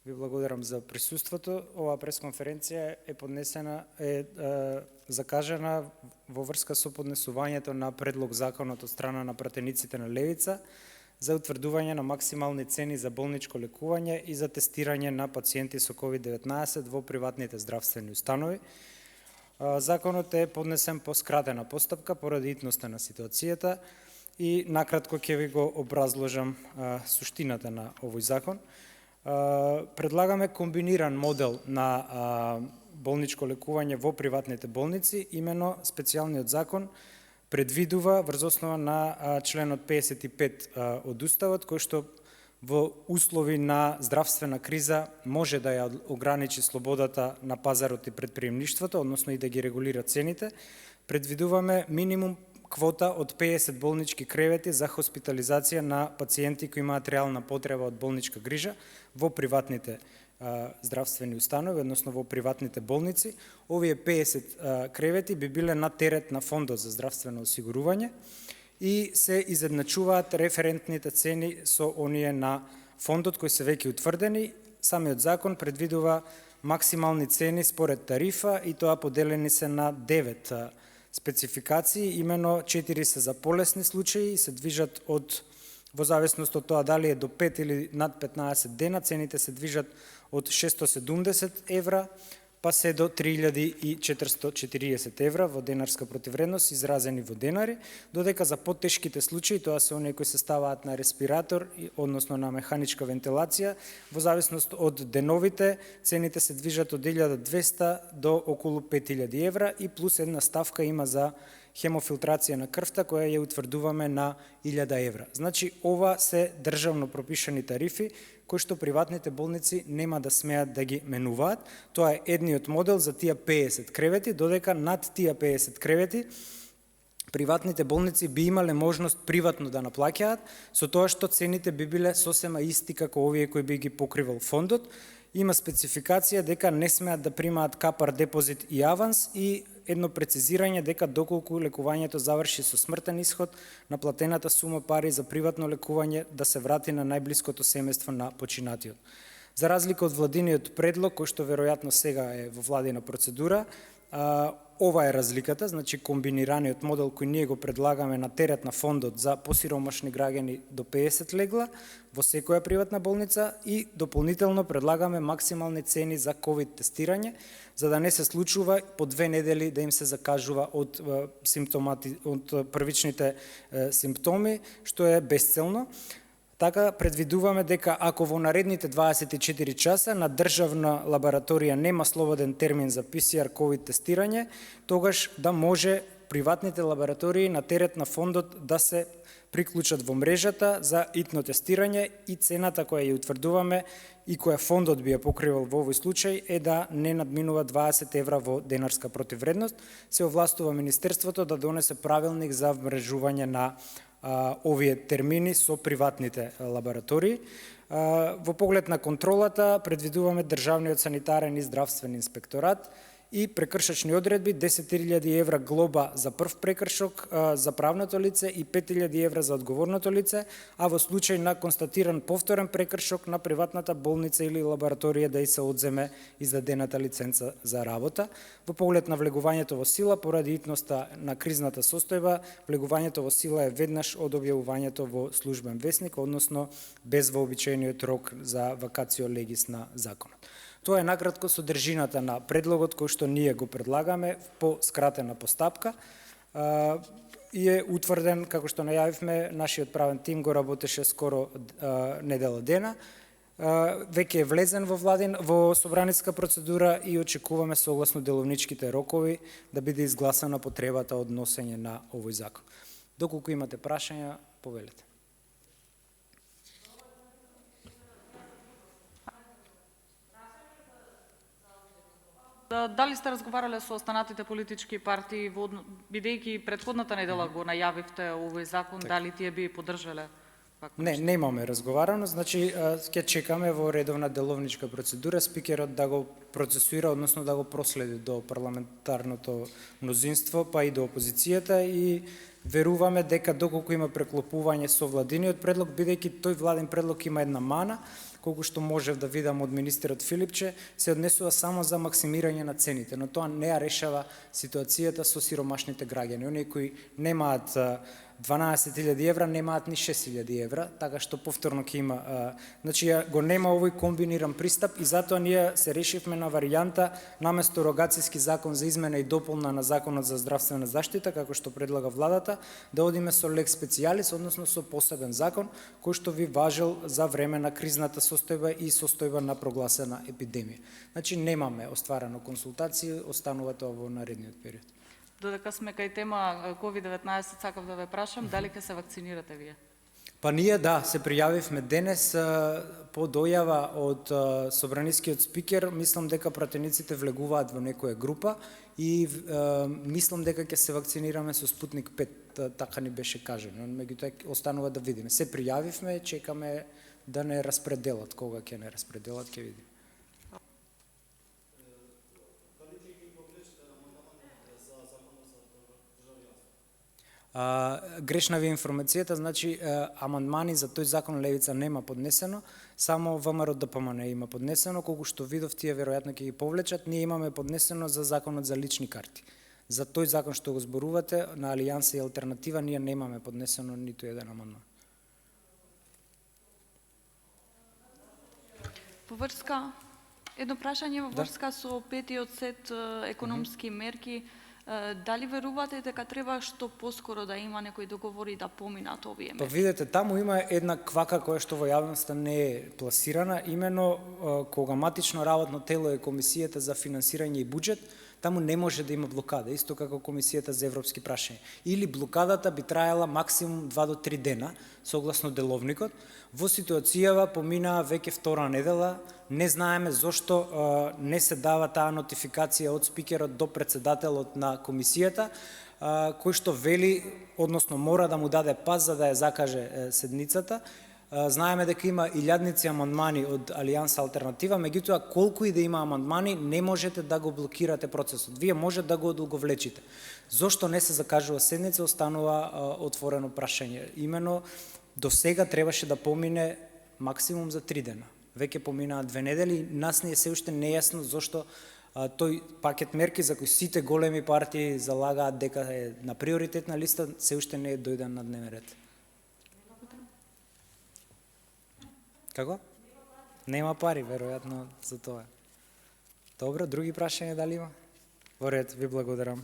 Ви благодарам за присуството. Оваа пресконференција е закажана во врска со поднесувањето на предлог законот од страна на пратениците на Левица за утврдување на максимални цени за болничко лекување и за тестирање на пациенти со COVID-19 во приватните здравствени установи. Законот е поднесен по скратена постапка поради итноста на ситуацијата и накратко ќе ви го образложам суштината на овој закон. Предлагаме комбиниран модел на болничко лекување во приватните болници, имено специјалниот закон предвидува врз основа на членот 55 од Уставот, кој што во услови на здравствена криза може да ја ограничи слободата на пазарот и предприемништвото, односно и да ги регулира цените. Предвидуваме минимум квота од 50 болнички кревети за хоспитализација на пациенти кои имаат реална потреба од болничка грижа во приватните здравствени установи, односно во приватните болници. Овие 50 кревети би биле на терет на Фондот за здравствено осигурување и се изедначуваат референтните цени со оние на фондот кои се веќе утврдени. Самиот закон предвидува максимални цени според тарифа и тоа поделени се на 9 спецификации, имено 4 се за полесни случаи и се движат во зависност од тоа дали е до 5 или над 15 дена, цените се движат од 670 евра па се до 3440 евра во денарска противредност изразени во денари, додека за потешките случаи, тоа се оние кои се ставаат на респиратор, односно на механичка вентилација, во зависност од деновите, цените се движат од 1200 до околу 5000 евра и плюс една ставка има за хемофилтрација на крвта, која ја утврдуваме на 1000 евра. Значи, ова се државно пропишани тарифи, кои што приватните болници нема да смеат да ги менуваат. Тоа е едниот модел за тие 50 кревети, додека над тие 50 кревети приватните болници би имале можност приватно да наплаќаат, со тоа што цените би биле сосема исти како овие кои би ги покривал фондот. Има спецификација дека не смеат да примаат капар депозит и аванс и едно прецизирање дека доколку лекувањето заврши со смртен исход, наплатената сума пари за приватно лекување да се врати на најблиското семејство на починатиот. За разлика од владиниот предлог, кој што веројатно сега е во владина процедура, ова е разликата, значи комбинираниот модел кој ние го предлагаме на терет на фондот за посиромашни граѓани до 50 легла во секоја приватна болница и дополнително предлагаме максимални цени за ковид тестирање, за да не се случува по 2 недели да им се закажува од првичните симптоми, што е бесцелно. Така предвидуваме дека ако во наредните 24 часа на државна лабораторија нема слободен термин за PCR COVID тестирање, тогаш да може приватните лаборатории на терет на фондот да се приклучат во мрежата за итно тестирање и цената која ја утврдуваме и која фондот би ја покривал во овој случај е да не надминува 20 евра во денарска противредност. Се овластува Министерството да донесе правилник за вмрежување на овие термини со приватните лаборатории. Во поглед на контролата предвидуваме Државниот санитарен и здравствен инспекторат и прекршачни одредби 10.000 евра глоба за прв прекршок за правното лице и 5.000 евра за одговорното лице, а во случај на констатиран повторен прекршок на приватната болница или лабораторија да и се одземе издадената лиценца за работа. Во поглед на влегувањето во сила, поради итноста на кризната состојба, влегувањето во сила е веднаш од објавувањето во службен весник, односно без вообичаениот рок за вакацио легис на законот. Тоа е накратко содржината на предлогот кој што ние го предлагаме по скратена постапка и е утврден, како што најавивме, нашиот правен тим го работеше скоро недела дена. Веќе е влезен во собраниска процедура и очекуваме согласно деловничките рокови да биде изгласана потребата од носење на овој закон. Доколку имате прашања, повелете. Дали сте разговарале со останатите политички партии, бидејќи предходната недела го најавивте овој закон, дали тие би поддржале? Не, немаме разговарано, значи ќе чекаме во редовна деловничка процедура спикерот да го процесуира, односно да го проследи до парламентарното мнозинство, па и до опозицијата и веруваме дека доколку има преклопување со владиниот предлог, бидејќи тој владин предлог има една мана, колку што можев да видам од министерот Филипче, се однесува само за максимирање на цените, но тоа не ја решава ситуацијата со сиромашните граѓани. Оние кои немаат 12.000 евра, немаат ни 6.000 евра, така што повторно ќе има, значи го нема овој комбиниран пристап и затоа ние се решивме на варијанта наместо рогацијски закон за измена и дополна на законот за здравствена заштита, како што предлага владата, да одиме со лекс специјалис, односно со посебен закон кој што ви важел за време на кризната состојба и состојба на прогласена епидемија. Значи немаме остварено консултации, останува тоа во наредниот период. Додека сме кај тема COVID-19, сакав да ве прашам, дали ќе се вакцинирате вие? Па ние да, се пријавивме денес по дојава од собранискиот спикер, мислам дека пратениците влегуваат во некоја група и мислам дека ќе се вакцинираме со Спутник 5, така ни беше кажано, меѓутоа останува да видиме. Се пријавивме, чекаме да не распределат, кога ќе не распределат, ќе видиме. Грешна ви информацијата, значи амандмани за тој закон Левица нема поднесено, само ВМРО ДПМН има поднесено, колку што видов тие веројатно ќе ги повлечат, ние имаме поднесено за законот за лични карти. За тој закон што го зборувате на Алијанса и Алтернатива ние немаме поднесено ниту еден амандман. Едно прашање во врска со петиот сет економски мерки. Дали верувате дека треба што поскоро да има некои договори да поминат овие мерки? Па видете, таму има една квака која што во јавноста не е пласирана, именно кога матично работно тело е Комисијата за финансирање и буџет, таму не може да има блокада, исто како Комисијата за европски прашања. Или блокадата би траела максимум 2 до 3 дена, согласно деловникот. Во ситуацијава поминаа веќе втора недела, не знаеме зошто не се дава таа нотификација од спикерот до председателот на комисијата, кој што вели, односно мора да му даде пас за да ја закаже седницата. Знаеме дека има илјадници амандмани од Алијанса Алтернатива, меѓутоа колку и да има амандмани, не можете да го блокирате процесот. Вие може да го одолговлечите. Зошто не се закажува седница, останува отворено прашање. Имено до сега требаше да помине максимум за 3 дена. Веќе поминаа 2 недели, нас не е се уште нејасно зошто тој пакет мерки за кој сите големи партии залагаат дека е на приоритетна листа, се уште не е дојден на дневен ред. Како? Нема пари, веројатно за тоа. Добро, други прашања дали има? Во ред, ви благодарам.